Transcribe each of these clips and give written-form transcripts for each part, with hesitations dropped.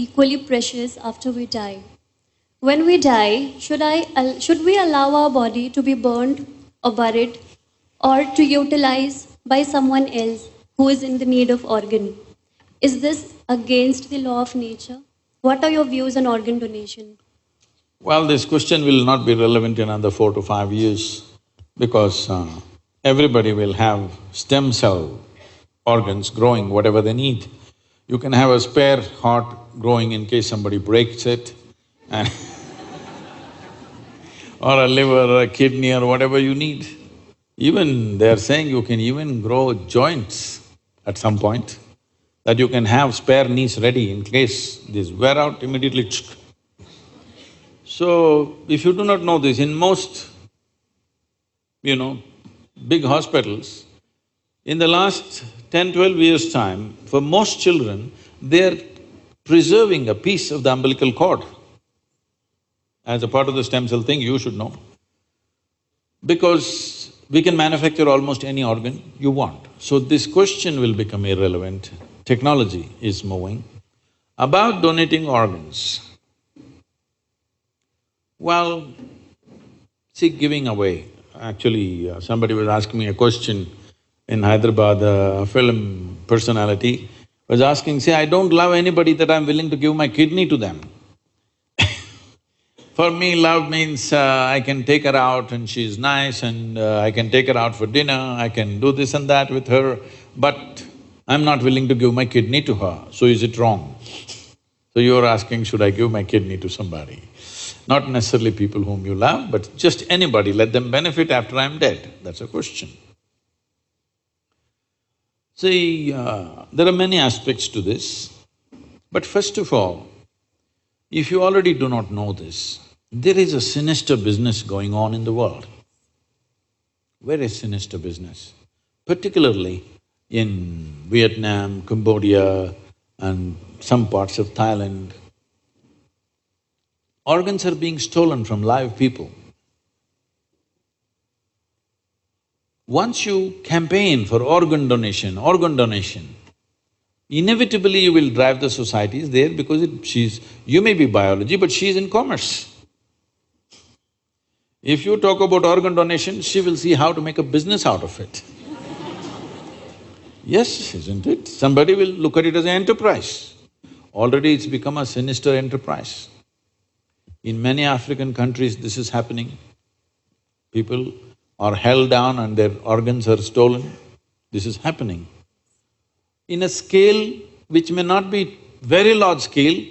equally precious after we die. When we die, should we allow our body to be burned or buried or to utilize by someone else who is in the need of organ? Is this against the law of nature? What are your views on organ donation? Well, this question will not be relevant in another 4 to 5 years because everybody will have stem cell organs growing whatever they need. You can have a spare heart growing in case somebody breaks it and or a liver or a kidney or whatever you need. Even they're saying you can even grow joints at some point, that you can have spare knees ready in case these wear out immediately. So, if you do not know this, in most, big hospitals, in the last 10, 12 years' time, for most children, they're preserving a piece of the umbilical cord. As a part of the stem cell thing, you should know. Because we can manufacture almost any organ you want. So this question will become irrelevant. Technology is moving. About donating organs, well, see, giving away… Actually, somebody was asking me a question in Hyderabad, a film personality was asking, say, I don't love anybody that I'm willing to give my kidney to them. For me, love means I can take her out and she's nice and I can take her out for dinner, I can do this and that with her, but I'm not willing to give my kidney to her, so is it wrong? So you're asking, should I give my kidney to somebody? Not necessarily people whom you love, but just anybody, let them benefit after I'm dead, that's a question. See, there are many aspects to this, but first of all, if you already do not know this, there is a sinister business going on in the world. Very sinister business, particularly in Vietnam, Cambodia and some parts of Thailand. Organs are being stolen from live people. Once you campaign for organ donation, inevitably you will drive the societies there because you may be biology, but she's in commerce. If you talk about organ donation, she will see how to make a business out of it. Yes, isn't it? Somebody will look at it as an enterprise. Already it's become a sinister enterprise. In many African countries, this is happening. People are held down and their organs are stolen. This is happening. In a scale which may not be very large scale,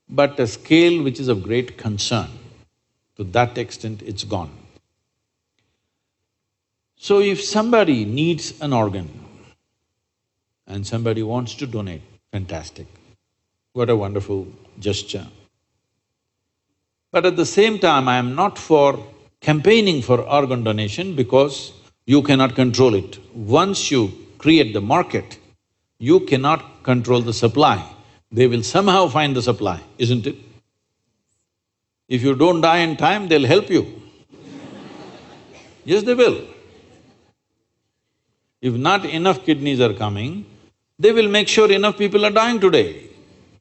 but a scale which is of great concern. To that extent, it's gone. So if somebody needs an organ and somebody wants to donate, fantastic. What a wonderful gesture. But at the same time, I am not for campaigning for organ donation because you cannot control it. Once you create the market, you cannot control the supply. They will somehow find the supply, isn't it? If you don't die in time, they'll help you. Yes, they will. If not enough kidneys are coming, they will make sure enough people are dying today.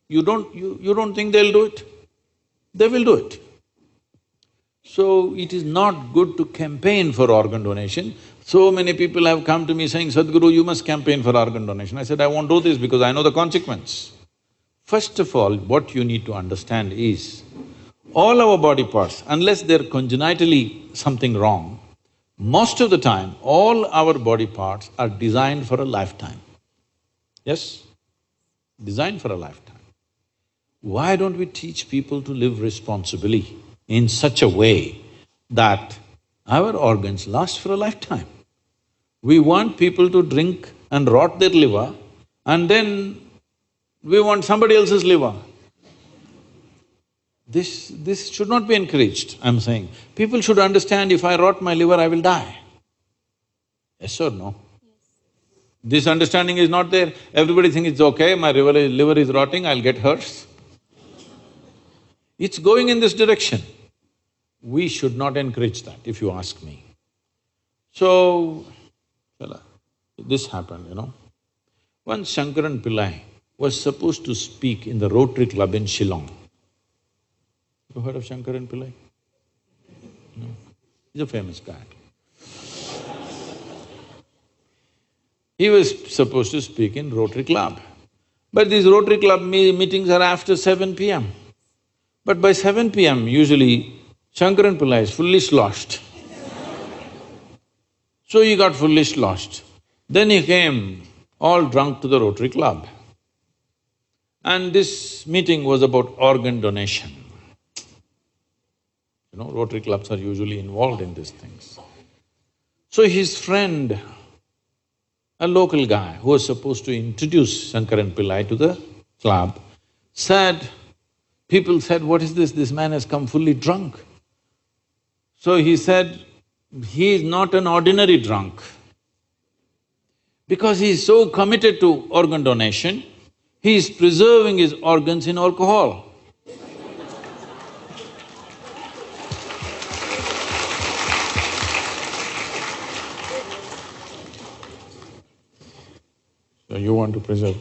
You don't think they'll do it? They will do it. So, it is not good to campaign for organ donation. So many people have come to me saying, Sadhguru, you must campaign for organ donation. I said, I won't do this because I know the consequence. First of all, what you need to understand is, all our body parts, unless they're congenitally something wrong, most of the time, all our body parts are designed for a lifetime. Yes? Designed for a lifetime. Why don't we teach people to live responsibly in such a way that our organs last for a lifetime? We want people to drink and rot their liver and then we want somebody else's liver. This should not be encouraged, I'm saying. People should understand if I rot my liver, I will die. Yes or no? Yes. This understanding is not there. Everybody thinks it's okay, my liver is rotting, I'll get hers. It's going in this direction. We should not encourage that, if you ask me. So, this happened, Once Shankaran Pillai was supposed to speak in the Rotary Club in Shillong. You heard of Shankaran Pillai? No. He's a famous guy. He was supposed to speak in Rotary Club. But these Rotary Club meetings are after 7 p.m. But by 7 p.m., usually Shankaran Pillai is fully sloshed. So he got fully sloshed. Then he came all drunk to the Rotary Club. And this meeting was about organ donation. You know, Rotary clubs are usually involved in these things. So his friend, a local guy who was supposed to introduce Shankaran Pillai to the club, people said, "What is this? This man has come fully drunk." So he said, he is not an ordinary drunk. Because he is so committed to organ donation, he is preserving his organs in alcohol. So you want to preserve?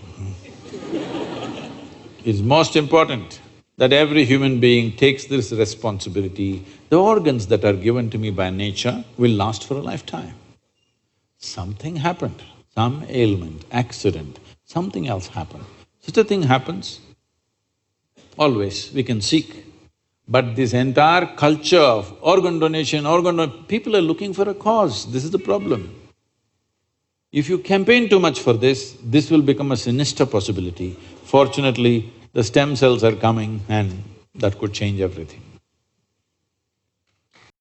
It's most important that every human being takes this responsibility. The organs that are given to me by nature will last for a lifetime. Something happened, some ailment, accident, something else happened. Such a thing happens, always we can seek. But this entire culture of organ donation, people are looking for a cause, this is the problem. If you campaign too much for this will become a sinister possibility. Fortunately, the stem cells are coming and that could change everything.